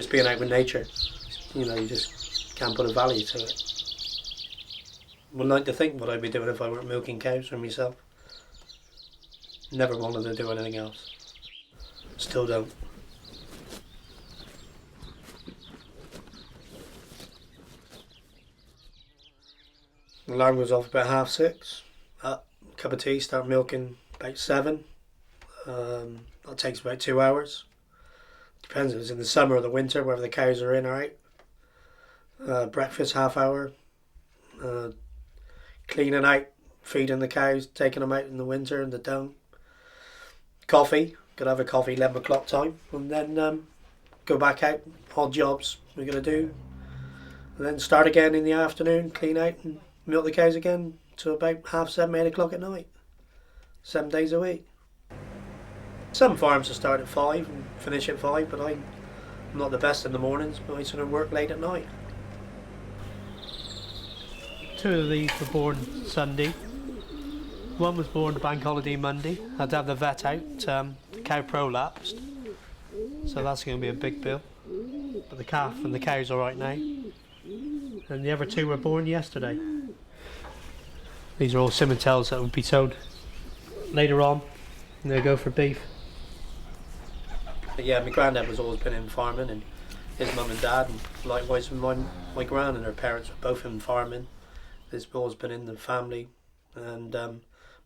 just being out with nature. You know, you just can't put a value to it. Would like to think what I'd be doing if I weren't milking cows for myself. Never wanted to do anything else. Still don't. The alarm goes off about 6:30. Up, cup of tea, start milking about 7. That takes about 2 hours. Depends if it's in the summer or the winter, whether the cows are in or out. Breakfast, half hour. Cleaning out, feeding the cows, taking them out in the winter and the down. Coffee, gotta have a coffee 11 o'clock time, and then go back out, odd jobs we're gonna do, and then start again in the afternoon, clean out and milk the cows again to about 7:30, 8 o'clock at night. 7 days a week. Some farms will start at 5 and finish at 5, but I'm not the best in the mornings, but I sort of work late at night. 2 of these were born Sunday. One was born bank holiday Monday. I had to have the vet out. The cow prolapsed, so that's going to be a big bill. But the calf and the cow's all right now. And the other 2 were born yesterday. These are all simmentals that will be sold later on, and they'll go for beef. But yeah, my granddad was always been in farming, and his mum and dad, and likewise my gran and her parents were both in farming. It's always been in the family, and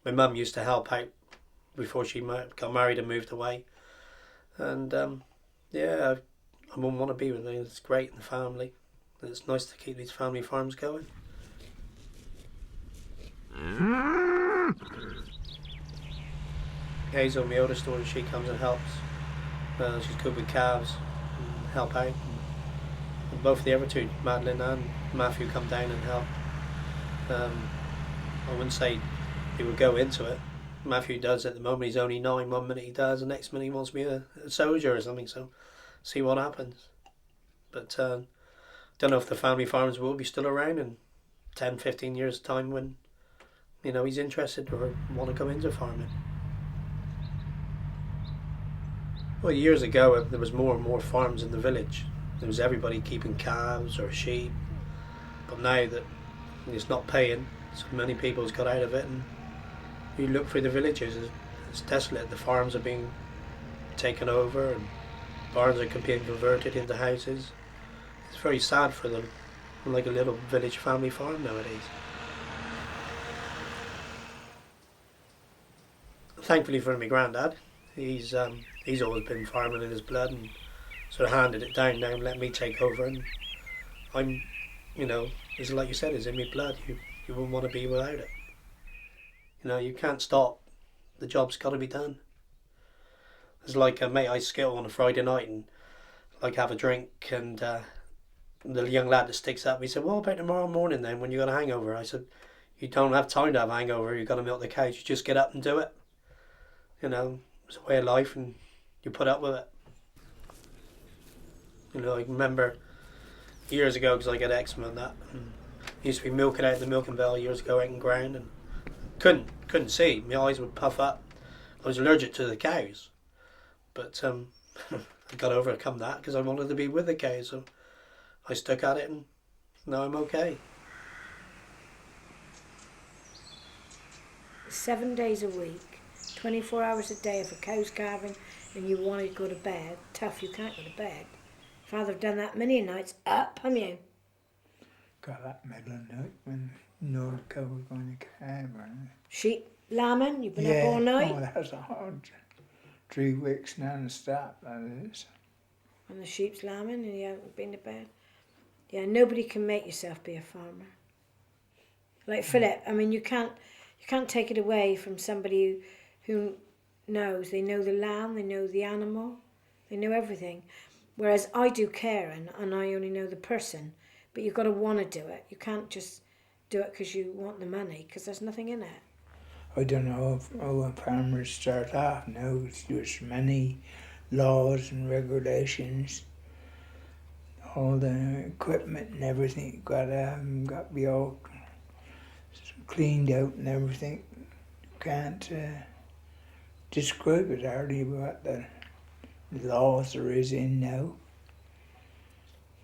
my mum used to help out before she got married and moved away. And yeah, I wouldn't want to be with them. It's great in the family. And it's nice to keep these family farms going. Hazel, my oldest daughter, she comes and helps. She's good with calves and help out. And both the other 2, Madeline and Matthew, come down and help. I wouldn't say he would go into it. Matthew does at the moment. He's only 9. 1 minute he does, the next minute he wants to be a soldier or something, so see what happens. But don't know if the family farms will be still around in 10, 15 years time when, you know, he's interested or want to come into farming. Well, years ago there was more and more farms in the village. There was everybody keeping calves or sheep, but now that it's not paying, so many people has got out of it, and you look through the villages, it's desolate. The farms are being taken over and barns are being converted into houses. It's very sad for them, like a little village family farm nowadays. Thankfully for my granddad, he's always been farming in his blood and sort of handed it down now and let me take over, and I'm, you know, it's like you said, it's in my blood. You wouldn't want to be without it. You know, you can't stop. The job's got to be done. It's like a mate I skittle on a Friday night and like have a drink, and the young lad that sticks up, he said, "What about tomorrow morning then when you got a hangover?" I said, "You don't have time to have a hangover. You've got to milk the cows. You just get up and do it. You know, it's a way of life, and you put up with it." You know, I remember years ago, because I got eczema and that, and I used to be milking out the milking bell years ago out in ground, and couldn't see. My eyes would puff up. I was allergic to the cows, but I got overcome that because I wanted to be with the cows, so I stuck at it, and now I'm okay. 7 days a week, 24 hours a day of a cow's calving, and you want to go to bed. Tough, you can't go to bed. Father done that many nights up, haven't you? Got that middle of the night when no cow was going to calve. Sheep lambing, you've been up all night? Oh, that's a hard 3 weeks non-stop, that is. And the sheep's lambing and you haven't been to bed? Yeah, nobody can make yourself be a farmer. Like Philip, I mean, you can't take it away from somebody who knows. They know the land, they know the animal, they know everything. Whereas I do caring and I only know the person, but you've got to want to do it. You can't just do it because you want the money, because there's nothing in it. I don't know if when farmers start off now, there's many laws and regulations. All the equipment and everything got to be all cleaned out and everything. Can't describe it hardly what the laws there is in now.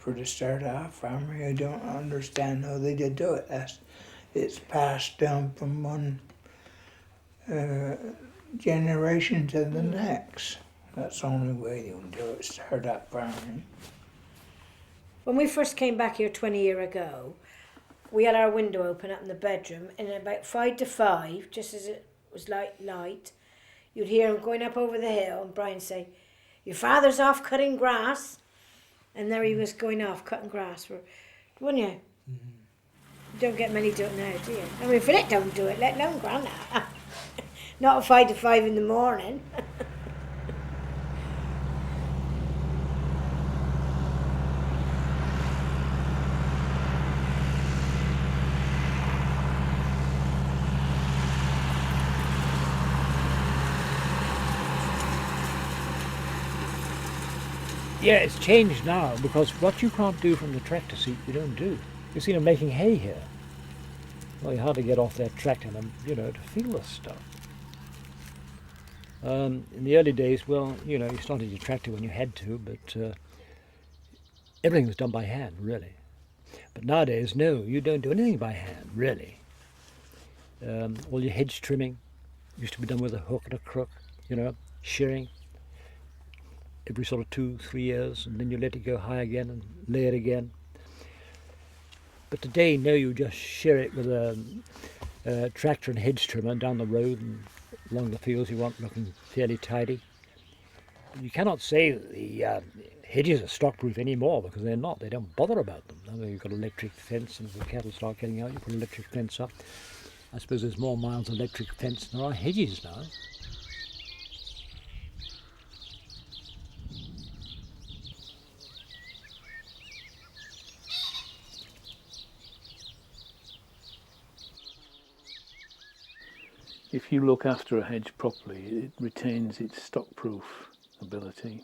for the start off farmer. I don't understand how they did do it. It's passed down from one generation to the next. That's the only way you can do it, start up farming. When we first came back here 20 years ago, we had our window open up in the bedroom, and at about 5 to 5, just as it was light, you'd hear him going up over the hill, and Brian say, "Your father's off cutting grass." And there he was going off cutting grass, wouldn't you? You don't get many do it now, do you? I mean, Philip don't do it, let alone Grandad. Not at 5 to 5 in the morning. Yeah, it's changed now because what you can't do from the tractor seat, you don't do. You see them making hay here. Well, you hardly get off that tractor and, to feel this stuff. In the early days, well, you started your tractor when you had to, but everything was done by hand, really. But nowadays, no, you don't do anything by hand, really. All your hedge trimming used to be done with a hook and a crook, shearing every sort of 2-3 years, and then you let it go high again and lay it again. But today, no, you just shear it with a tractor and hedge trimmer down the road and along the fields you want looking fairly tidy. You cannot say that the hedges are stock-proof anymore because they're not. They don't bother about them. I mean, you've got electric fence, and if the cattle start getting out, you put electric fence up. I suppose there's more miles of electric fence than there are hedges now. If you look after a hedge properly, it retains its stock-proof ability,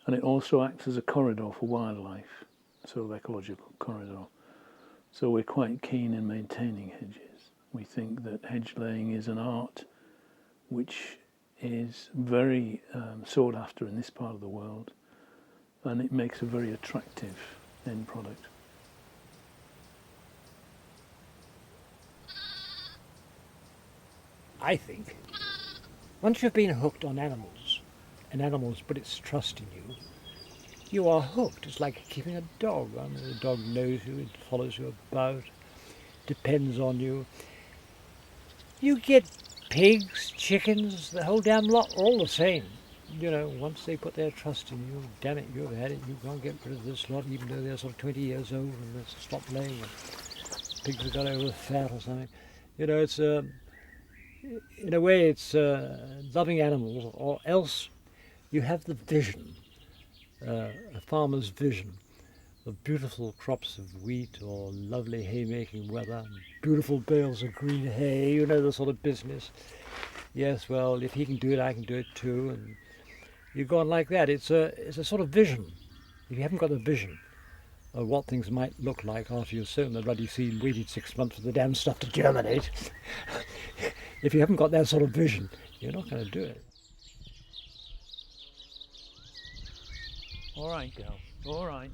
and it also acts as a corridor for wildlife, sort of ecological corridor. So we're quite keen in maintaining hedges. We think that hedge laying is an art which is very sought after in this part of the world, and it makes a very attractive end product. I think once you've been hooked on animals, and animals put its trust in you, you are hooked. It's like keeping a dog. I mean, the dog knows you, it follows you about, depends on you. You get pigs, chickens, the whole damn lot, all the same. Once they put their trust in you, damn it, you've had it. You can't get rid of this lot, even though they're sort of 20 years old and they've stopped laying. And pigs have got over fat or something. It's in a way, it's loving animals, or else you have the vision, a farmer's vision of beautiful crops of wheat or lovely haymaking weather, beautiful bales of green hay, the sort of business. Yes, well, if he can do it, I can do it too, and you go on like that. It's a sort of vision. If you haven't got a vision of what things might look like after you've sown the ruddy seed and waited 6 months for the damn stuff to germinate, if you haven't got that sort of vision, you're not going to do it. All right, girl. All right.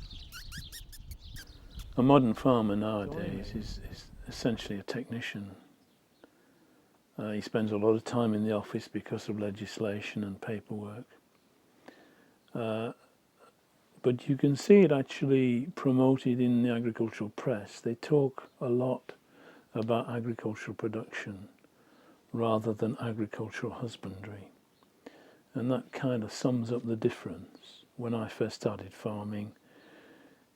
A modern farmer nowadays is essentially a technician. He spends a lot of time in the office because of legislation and paperwork. But you can see it actually promoted in the agricultural press. They talk a lot about agricultural production rather than agricultural husbandry. And that kind of sums up the difference. When I first started farming,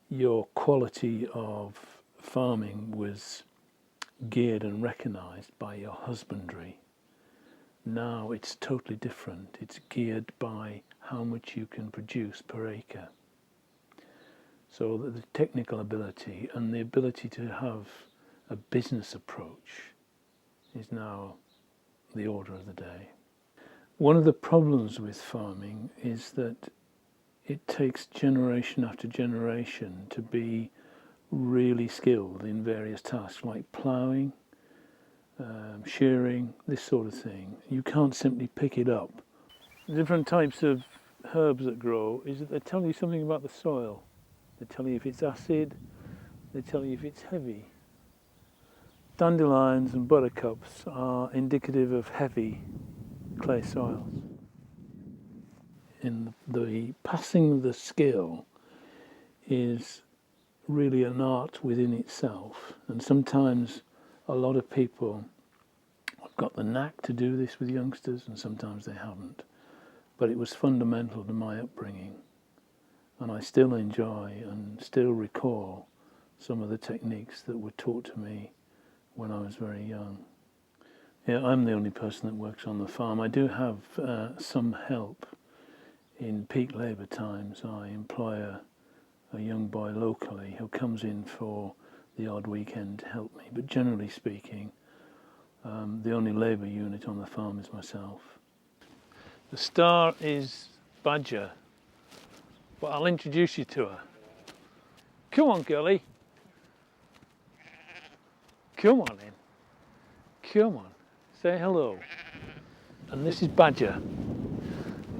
your quality of farming was geared and recognised by your husbandry. Now it's totally different. It's geared by how much you can produce per acre. So the technical ability and the ability to have a business approach is now the order of the day. One of the problems with farming is that it takes generation after generation to be really skilled in various tasks like ploughing, shearing, this sort of thing. You can't simply pick it up. Different types of herbs that grow is that they tell you something about the soil. They tell you if it's acid, they tell you if it's heavy. Dandelions and buttercups are indicative of heavy clay soils. In the passing of the skill is really an art within itself, and sometimes a lot of people have got the knack to do this with youngsters and sometimes they haven't, but it was fundamental to my upbringing, and I still enjoy and still recall some of the techniques that were taught to me when I was very young. Yeah, I'm the only person that works on the farm. I do have some help. In peak labour times I employ a young boy locally who comes in for the odd weekend to help me, but generally speaking the only labour unit on the farm is myself. The star is Badger, but I'll introduce you to her. Come on, girlie. Come on in. Come on, say hello. And this is Badger.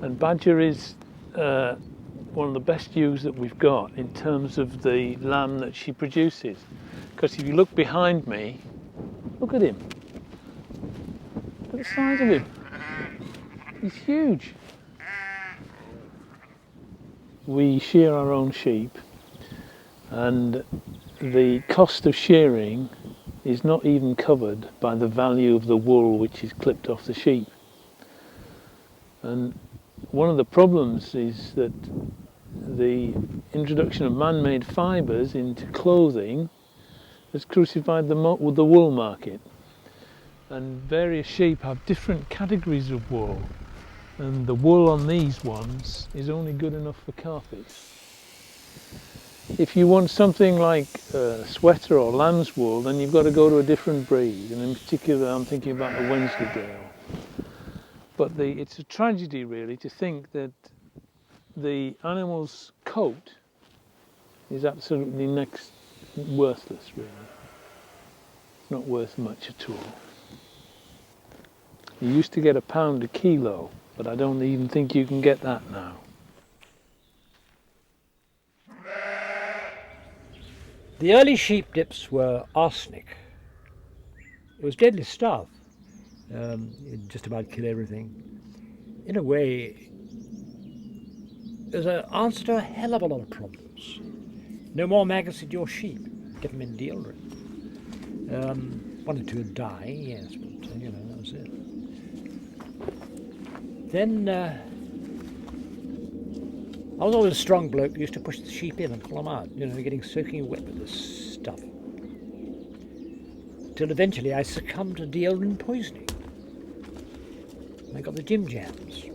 And Badger is one of the best ewes that we've got in terms of the lamb that she produces. Because if you look behind me, look at him. Look at the size of him. He's huge. We shear our own sheep, and the cost of shearing is not even covered by the value of the wool which is clipped off the sheep. And one of the problems is that the introduction of man-made fibres into clothing has crucified the wool market. And various sheep have different categories of wool, and the wool on these ones is only good enough for carpets. If you want something like sweater or lamb's wool, then you've got to go to a different breed, and in particular I'm thinking about the Wensleydale. But it's a tragedy really to think that the animal's coat is absolutely worthless really. It's not worth much at all. You used to get £1 a kilo, but I don't even think you can get that now. The early sheep dips were arsenic. It was deadly stuff. It just about killed everything. In a way, it was an answer to a hell of a lot of problems. No more maggots in your sheep. Get them in deodorant. One or two would die, yes, but that was it. Then I was always a strong bloke who used to push the sheep in and pull them out, getting soaking wet with this stuff. Till eventually I succumbed to deodorant poisoning. I got the Jim Jams.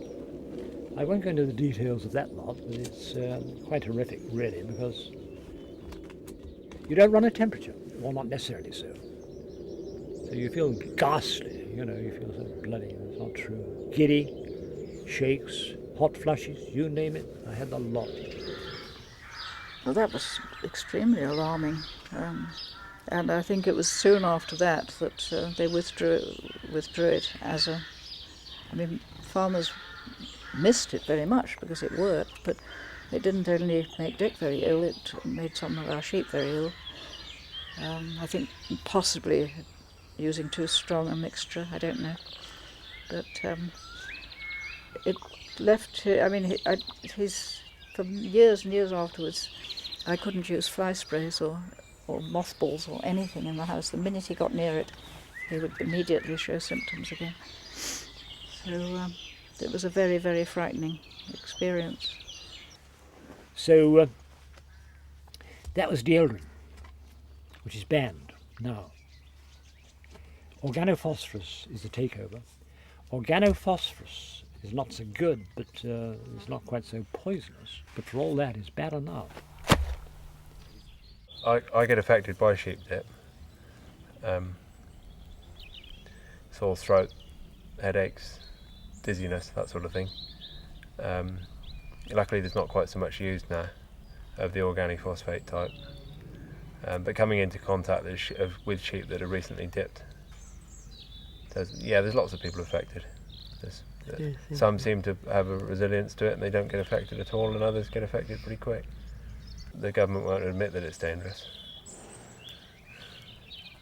I won't go into the details of that lot, but it's quite horrific really, because you don't run a temperature, well, not necessarily so. So you feel ghastly, you feel so bloody, it's not true. Giddy, shakes, hot flushes, you name it, I had the lot. Well, that was extremely alarming. And I think it was soon after that they withdrew it as a... farmers missed it very much because it worked, but it didn't only make Dick very ill, it made some of our sheep very ill. I think possibly using too strong a mixture, I don't know. But it left, for years and years afterwards, I couldn't use fly sprays or mothballs or anything in the house. The minute he got near it, he would immediately show symptoms again. So it was a very, very frightening experience. So that was deodorant, which is banned now. Organophosphorus is the takeover. Organophosphorus is not so good, but it's not quite so poisonous, but for all that it's bad enough. I get affected by sheep dip. Sore throat, headaches, dizziness, that sort of thing. Luckily there's not quite so much used now of the organophosphate type. But coming into contact with sheep that are recently dipped, there's lots of people affected. Some seem to have a resilience to it and they don't get affected at all, and others get affected pretty quick. the government won't admit that it's dangerous.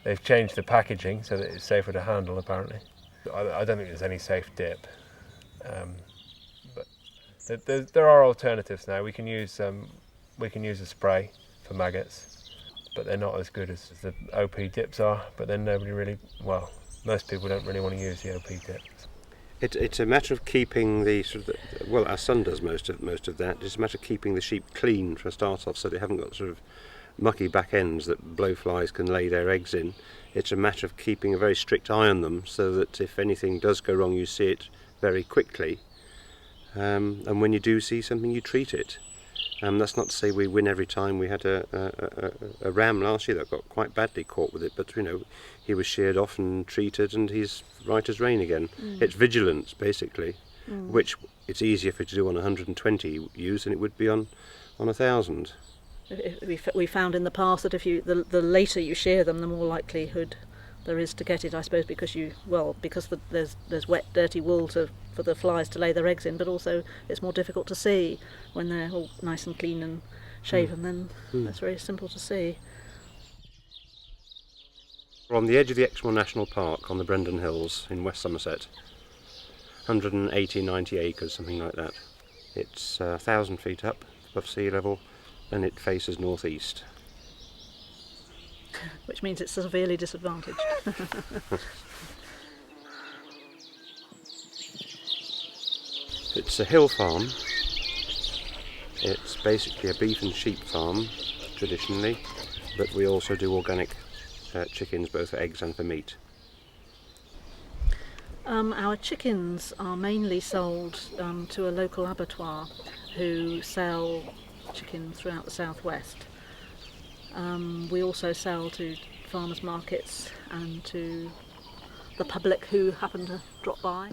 They've changed the packaging so that it's safer to handle, apparently. I don't think there's any safe dip, but there are alternatives now. We can use a spray for maggots, but they're not as good as the OP dips are. But then most people don't really want to use the OP dips. It's a matter of keeping the our son does most of that. It's a matter of keeping the sheep clean for a start off, so they haven't got sort of mucky back ends that blowflies can lay their eggs in. It's a matter of keeping a very strict eye on them, so that if anything does go wrong, you see it very quickly. And when you do see something, you treat it. That's not to say we win every time. We had a ram last year that got quite badly caught with it, but he was sheared off and treated, and he's right as rain again. It's vigilance, basically, which it's easier for you to do on 120 ewes than it would be on 1,000. We found in the past that if the later you shear them, the more likelihood there is to get it, I suppose, because there's wet, dirty wool for the flies to lay their eggs in, but also it's more difficult to see when they're all nice and clean and shaven. Then that's very simple to see. We're on the edge of the Exmoor National Park on the Brendan Hills in West Somerset. 180-90 acres, something like that. It's 1,000 feet up above sea level, and it faces northeast. Which means it's severely disadvantaged. It's a hill farm. It's basically a beef and sheep farm, traditionally, but we also do organic chickens, both for eggs and for meat. Our chickens are mainly sold to a local abattoir who sell chicken throughout the southwest. We also sell to farmers markets and to the public who happen to drop by.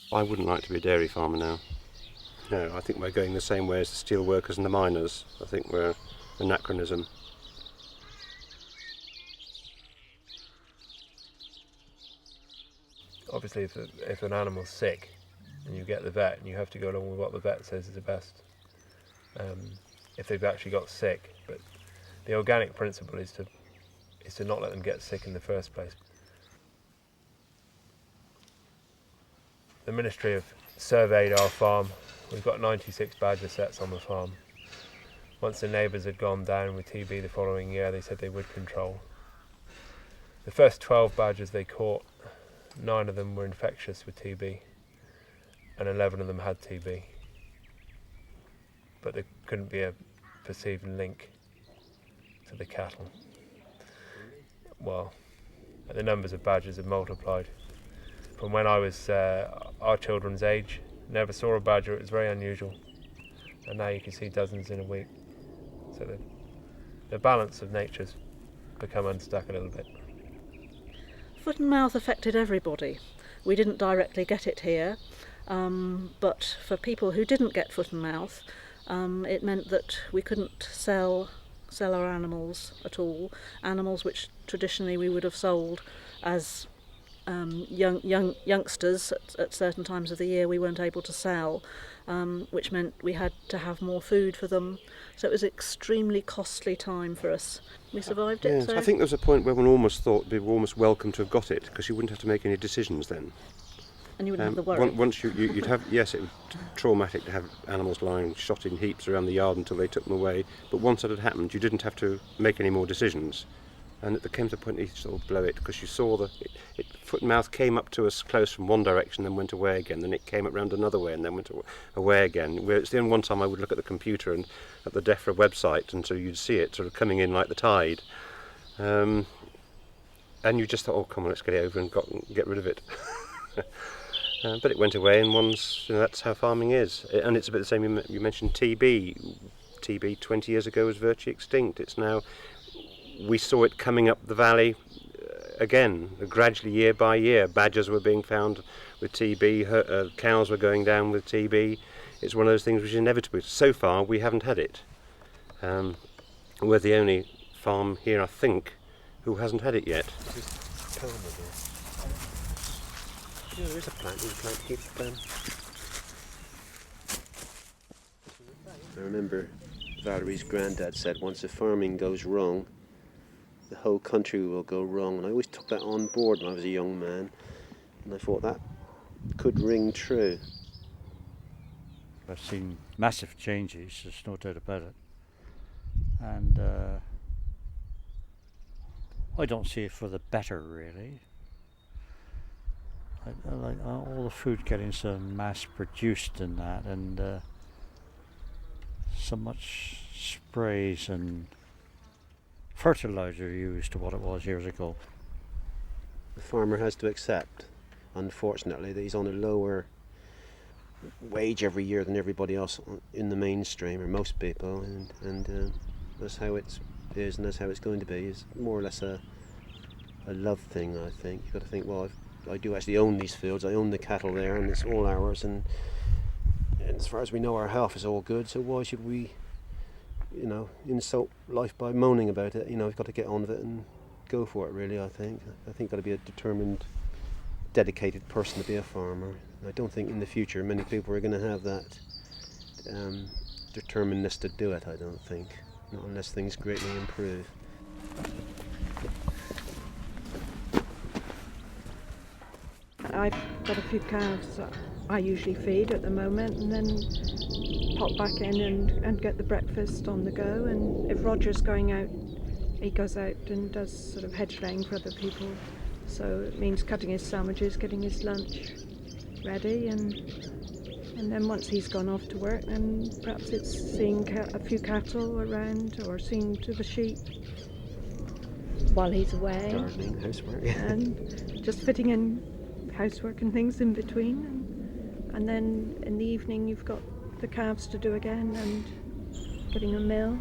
I wouldn't like to be a dairy farmer now. No, I think we're going the same way as the steel workers and the miners. I think we're anachronism. Obviously, if an animal's sick and you get the vet and you have to go along with what the vet says is the best, if they've actually got sick. But the organic principle is to not let them get sick in the first place. The Ministry have surveyed our farm. We've got 96 badger sets on the farm. Once the neighbours had gone down with TB the following year, they said they would control. The first 12 badgers they caught, 9 of them were infectious with TB and 11 of them had TB. But there couldn't be a perceived link to the cattle. Well, the numbers of badgers have multiplied. From when I was our children's age, never saw a badger. It was very unusual. And now you can see dozens in a week. So the balance of nature's become unstuck a little bit. Foot and mouth affected everybody. We didn't directly get it here, but for people who didn't get foot and mouth, it meant that we couldn't sell our animals at all. Animals which traditionally we would have sold as youngsters at certain times of the year we weren't able to sell, which meant we had to have more food for them. So it was an extremely costly time for us. We survived it. Yes, So. I think there was a point where one almost thought we were almost welcome to have got it, because you wouldn't have to make any decisions then. And you wouldn't have the worry. Once you'd have, yes, it was traumatic to have animals lying shot in heaps around the yard until they took them away, but once that had happened, you didn't have to make any more decisions. And it came to the point that you sort of blow it, because you saw foot and mouth came up to us close from one direction, then went away again, then it came up round another way and then went away again. It's the only one time I would look at the computer and at the DEFRA website, and so you'd see it sort of coming in like the tide. And you just thought, oh come on, let's get it over and get rid of it. But it went away, and that's how farming is. And it's a bit the same, you mentioned TB. TB 20 years ago was virtually extinct. It's now, we saw it coming up the valley again, gradually year by year. Badgers were being found with TB, cows were going down with TB. It's one of those things which is inevitable. So far we haven't had it. We're the only farm here, I think, who hasn't had it yet. calmer there. Yeah, there is a plant. You can plant to keep I remember Valerie's granddad said once if farming goes wrong, the whole country will go wrong. And I always took that on board when I was a young man. And I thought that could ring true. I've seen massive changes, there's no doubt about it. And I don't see it for the better, really. I like all the food getting so mass produced and that, and so much sprays and fertilizer used to what it was years ago. The farmer has to accept, unfortunately, that he's on a lower wage every year than everybody else in the mainstream, or most people, and that's how it is, and that's how it's going to be. It's more or less a love thing, I think. You've got to think, well, I do actually own these fields, I own the cattle there, and it's all ours, and as far as we know, our health is all good, so why should we, insult life by moaning about it? We've got to get on with it and go for it, really, I think. I think you've got to be a determined, dedicated person to be a farmer. I don't think in the future many people are going to have that determinedness to do it, I don't think, not unless things greatly improve. I've got a few calves that I usually feed at the moment, and then pop back in and get the breakfast on the go. And if Roger's going out, he goes out and does sort of hedge laying for other people. So it means cutting his sandwiches, getting his lunch ready, and then once he's gone off to work, then perhaps it's seeing a few cattle around or seeing to the sheep while he's away. Gardening, housework. And just fitting in housework and things in between, and then in the evening you've got the calves to do again and getting a mill.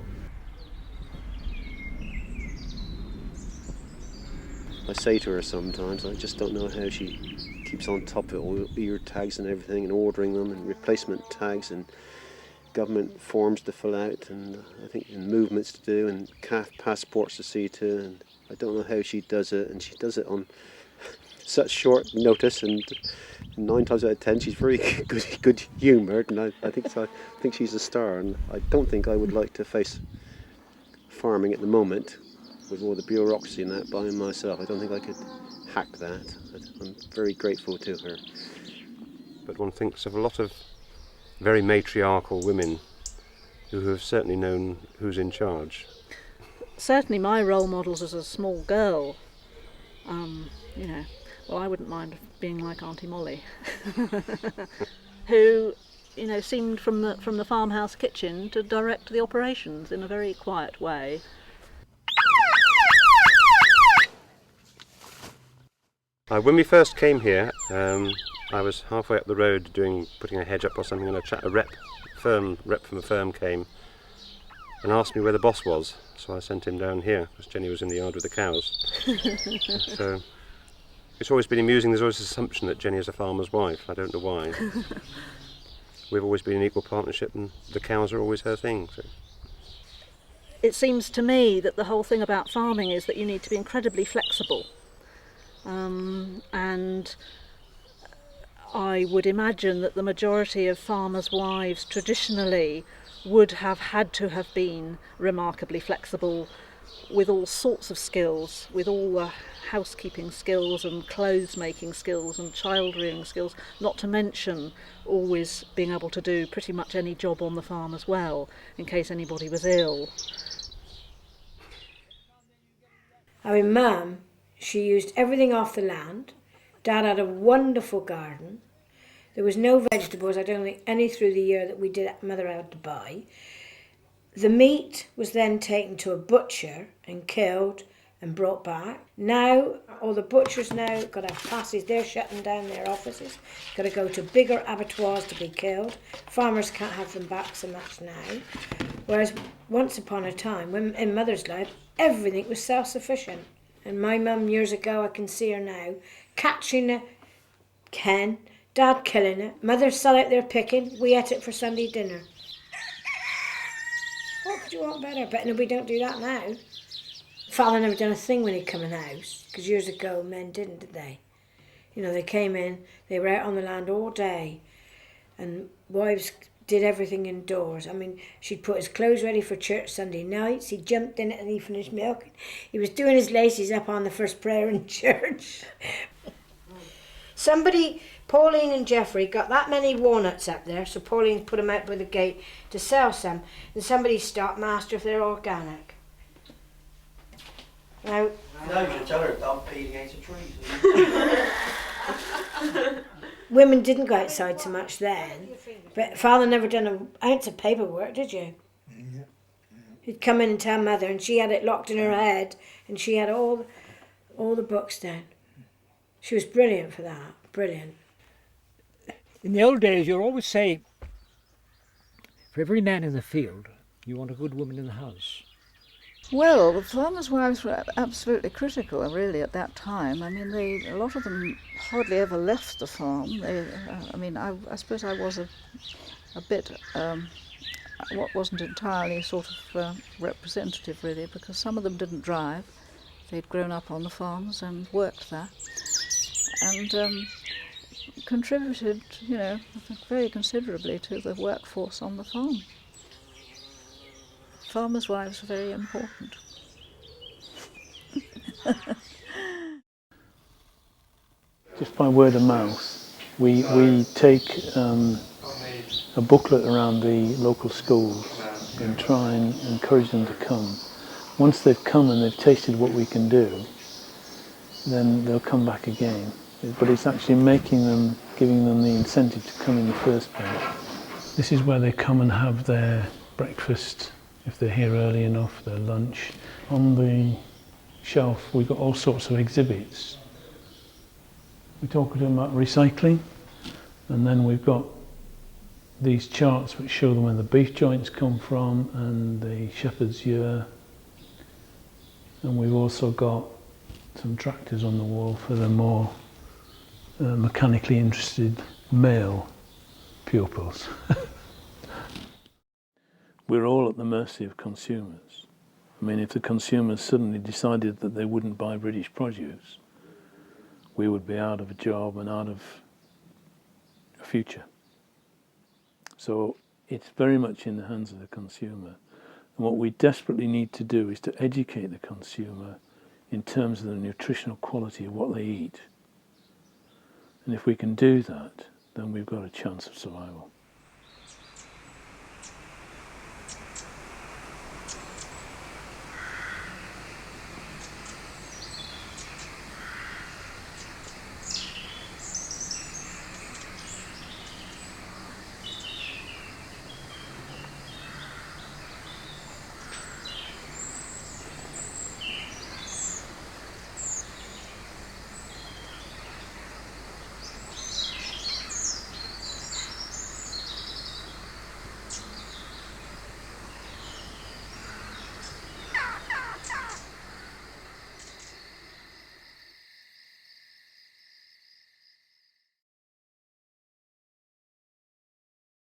I say to her sometimes, I just don't know how she keeps on top of it, all ear tags and everything, and ordering them, and replacement tags, and government forms to fill out, and I think and movements to do, and calf passports to see to, and I don't know how she does it, and she does it on such short notice, and 9 times out of 10 she's very good humoured, and I think she's a star, and I don't think I would like to face farming at the moment with all the bureaucracy and that by myself. I don't think I could hack that. I'm very grateful to her. But one thinks of a lot of very matriarchal women who have certainly known who's in charge. Certainly my role models as a small girl, well, I wouldn't mind being like Auntie Molly, who, seemed from the farmhouse kitchen to direct the operations in a very quiet way. When we first came here, I was halfway up the road putting a hedge up or something, and a rep from a firm came and asked me where the boss was. So I sent him down here because Jenny was in the yard with the cows. So it's always been amusing. There's always this assumption that Jenny is a farmer's wife. I don't know why. We've always been in equal partnership, and the cows are always her thing. So. It seems to me that the whole thing about farming is that you need to be incredibly flexible. And I would imagine that the majority of farmers' wives traditionally would have had to have been remarkably flexible with all sorts of skills, with all the housekeeping skills and clothes making skills and child rearing skills, not to mention always being able to do pretty much any job on the farm as well, in case anybody was ill. Our mum, she used everything off the land. Dad had a wonderful garden. There was no vegetables, I don't think any through the year that Mother had to buy. The meat was then taken to a butcher and killed and brought back. Now, all the butchers now got to have passes, they're shutting down their offices, got to go to bigger abattoirs to be killed. Farmers can't have them back so much now. Whereas once upon a time, when in Mother's life, everything was self-sufficient. And my mum years ago, I can see her now, catching a hen, Dad killing it, Mother sat out there picking, we ate it for Sunday dinner. What could you want better? But no, we don't do that now. Father never done a thing when he'd come in the house, because years ago men didn't, did they? You know, they came in, they were out on the land all day, and wives did everything indoors. I mean, she'd put his clothes ready for church Sunday nights, he jumped in it and he finished milking. He was doing his laces up on the first prayer in church. Somebody, Pauline and Geoffrey, got that many walnuts up there, so Pauline put them out by the gate to sell some, and somebody stopped and asked her if they're organic. Now, No, you should tell her don't pee against the trees. women didn't go outside so much then, but Father never done an ounce of paperwork, did you? Yeah. He'd come in and tell Mother, and she had it locked in her head, and she had all the books down. She was brilliant for that, brilliant. In the old days, you'd always say, for every man in the field, you want a good woman in the house. Well, the farmers' wives were absolutely critical, really, at that time. I mean, a lot of them hardly ever left the farm. I suppose I was a bit, what wasn't entirely sort of representative, really, because some of them didn't drive. They'd grown up on the farms and worked there, and contributed, very considerably to the workforce on the farm. Farmers' wives are very important. Just by word of mouth, we take a booklet around the local schools and try and encourage them to come. Once they've come and they've tasted what we can do, then they'll come back again. But it's actually giving them the incentive to come in the first place. This is where they come and have their breakfast, if they're here early enough, their lunch. On the shelf we've got all sorts of exhibits. We talk to them about recycling, and then we've got these charts which show them where the beef joints come from and the shepherd's ear. And we've also got some tractors on the wall for the more mechanically interested male pupils. We're all at the mercy of consumers. I mean, if the consumers suddenly decided that they wouldn't buy British produce, we would be out of a job and out of a future. So it's very much in the hands of the consumer. And what we desperately need to do is to educate the consumer in terms of the nutritional quality of what they eat. And if we can do that, then we've got a chance of survival.